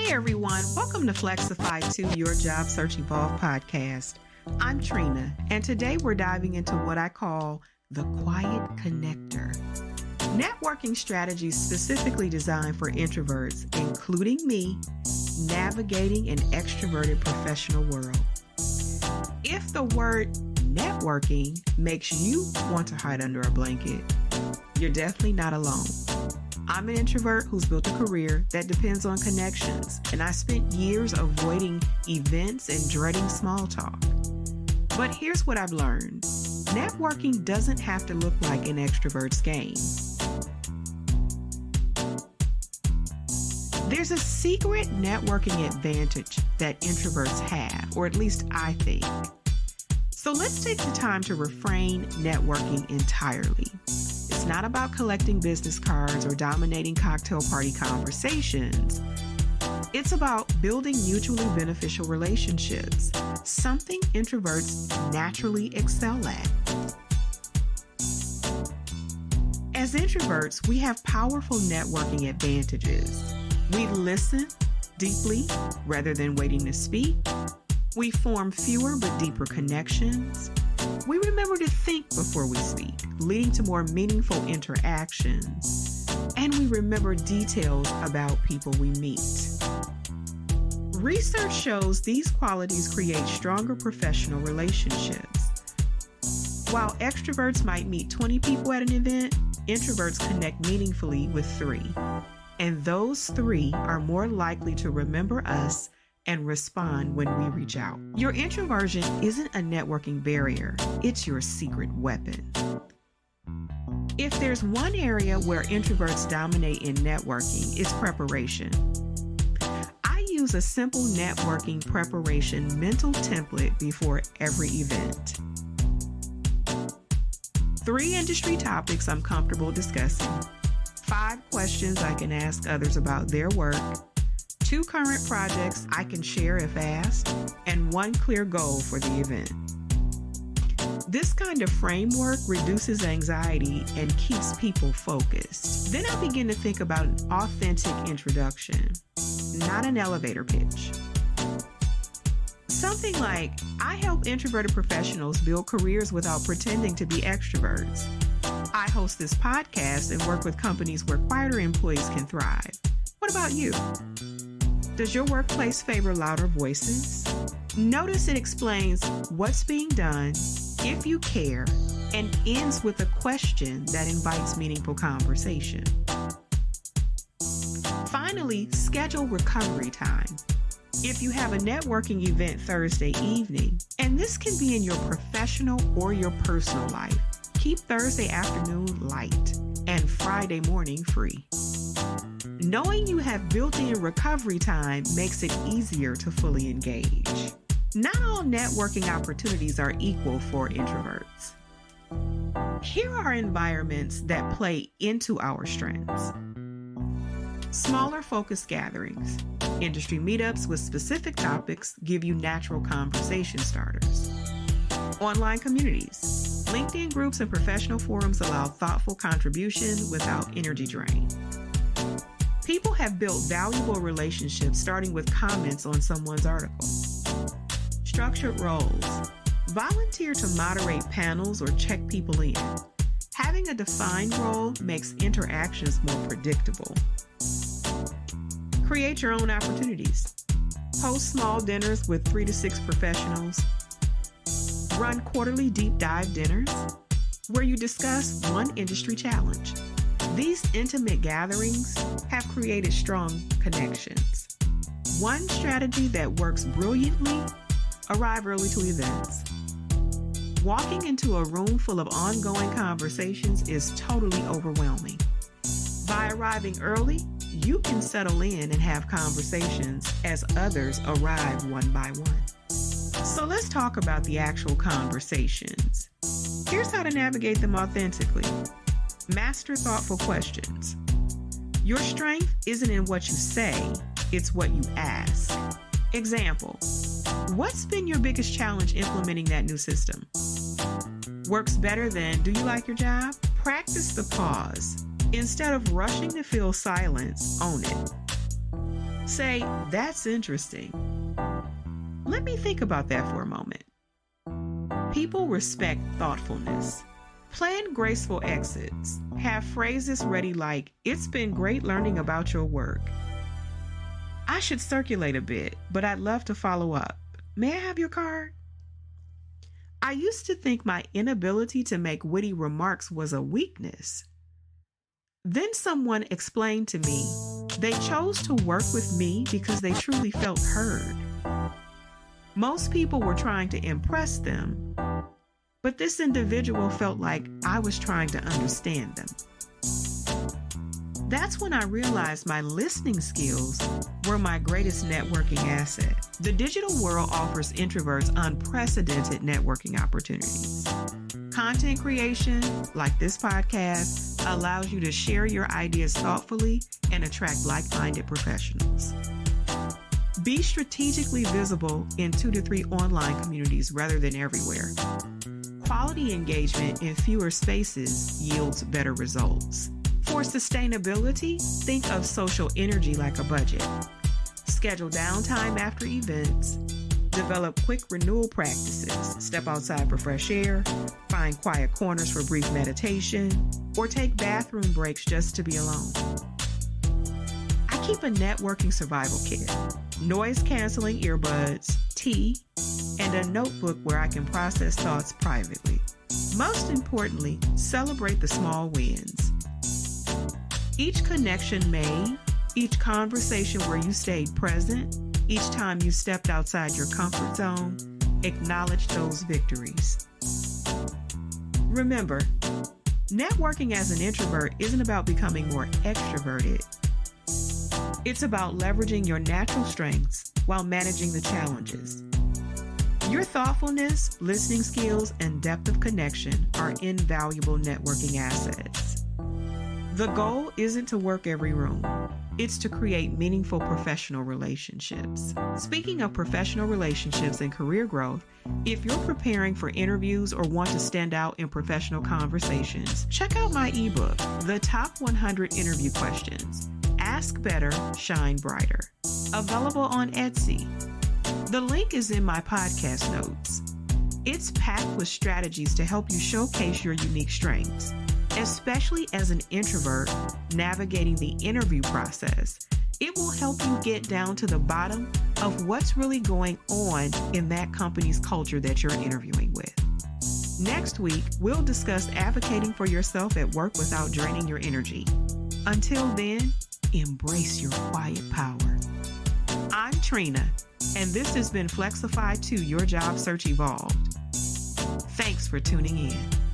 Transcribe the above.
Hey everyone, welcome to Flexify 2, your Job Search Evolve podcast. I'm Trina, and today we're diving into what I call the quiet connector. Networking strategies specifically designed for introverts, including me, navigating an extroverted professional world. If the word networking makes you want to hide under a blanket, you're definitely not alone. I'm an introvert who's built a career that depends on connections, and I spent years avoiding events and dreading small talk. But here's what I've learned. Networking doesn't have to look like an extrovert's game. There's a secret networking advantage that introverts have, or at least I think. So let's take the time to reframe networking entirely. It's not about collecting business cards or dominating cocktail party conversations. It's about building mutually beneficial relationships, something introverts naturally excel at. As introverts, we have powerful networking advantages. We listen deeply rather than waiting to speak. We form fewer but deeper connections. We remember to think before we speak, leading to more meaningful interactions. And we remember details about people we meet. Research shows these qualities create stronger professional relationships. While extroverts might meet 20 people at an event, introverts connect meaningfully with 3. And those 3 are more likely to remember us and respond when we reach out. Your introversion isn't a networking barrier, it's your secret weapon. If there's one area where introverts dominate in networking, it's preparation. I use a simple networking preparation mental template before every event. 3 industry topics I'm comfortable discussing, 5 questions I can ask others about their work, 2 current projects I can share if asked, and 1 clear goal for the event. This kind of framework reduces anxiety and keeps people focused. Then I begin to think about an authentic introduction, not an elevator pitch. Something like, I help introverted professionals build careers without pretending to be extroverts. I host this podcast and work with companies where quieter employees can thrive. What about you? Does your workplace favor louder voices? Notice it explains what's being done, if you care, and ends with a question that invites meaningful conversation. Finally, schedule recovery time. If you have a networking event Thursday evening, and this can be in your professional or your personal life, keep Thursday afternoon light and Friday morning free. Knowing you have built-in recovery time makes it easier to fully engage. Not all networking opportunities are equal for introverts. Here are environments that play into our strengths. Smaller focused gatherings. Industry meetups with specific topics give you natural conversation starters. Online communities. LinkedIn groups and professional forums allow thoughtful contribution without energy drain. People have built valuable relationships starting with comments on someone's article. Structured roles. Volunteer to moderate panels or check people in. Having a defined role makes interactions more predictable. Create your own opportunities. Host small dinners with 3 to 6 professionals. Run quarterly deep dive dinners where you discuss one industry challenge. These intimate gatherings have created strong connections. One strategy that works brilliantly: arrive early to events. Walking into a room full of ongoing conversations is totally overwhelming. By arriving early, you can settle in and have conversations as others arrive one by one. So let's talk about the actual conversations. Here's how to navigate them authentically. Master thoughtful questions. Your strength isn't in what you say, it's what you ask. Example, what's been your biggest challenge implementing that new system? Works better than, do you like your job? Practice the pause. Instead of rushing to fill silence, own it. Say, "That's interesting. Let me think about that for a moment." People respect thoughtfulness. Plan graceful exits. Have phrases ready like, "It's been great learning about your work. I should circulate a bit, but I'd love to follow up. May I have your card?" I used to think my inability to make witty remarks was a weakness. Then someone explained to me they chose to work with me because they truly felt heard. Most people were trying to impress them, but this individual felt like I was trying to understand them. That's when I realized my listening skills were my greatest networking asset. The digital world offers introverts unprecedented networking opportunities. Content creation, like this podcast, allows you to share your ideas thoughtfully and attract like-minded professionals. Be strategically visible in 2 to 3 online communities rather than everywhere. Quality engagement in fewer spaces yields better results. For sustainability, think of social energy like a budget. Schedule downtime after events. Develop quick renewal practices. Step outside for fresh air. Find quiet corners for brief meditation. Or take bathroom breaks just to be alone. I keep a networking survival kit. Noise-canceling earbuds, tea, and a notebook where I can process thoughts privately. Most importantly, celebrate the small wins. Each connection made, each conversation where you stayed present, each time you stepped outside your comfort zone, acknowledge those victories. Remember, networking as an introvert isn't about becoming more extroverted. It's about leveraging your natural strengths while managing the challenges. Your thoughtfulness, listening skills, and depth of connection are invaluable networking assets. The goal isn't to work every room. It's to create meaningful professional relationships. Speaking of professional relationships and career growth, if you're preparing for interviews or want to stand out in professional conversations, check out my ebook, The Top 100 Interview Questions. Ask Better, Shine Brighter. Available on Etsy. The link is in my podcast notes. It's packed with strategies to help you showcase your unique strengths. Especially as an introvert navigating the interview process, it will help you get down to the bottom of what's really going on in that company's culture that you're interviewing with. Next week, we'll discuss advocating for yourself at work without draining your energy. Until then, embrace your quiet power. I'm Trina, and this has been Flexify 2 Your Job Search Evolved. Thanks for tuning in.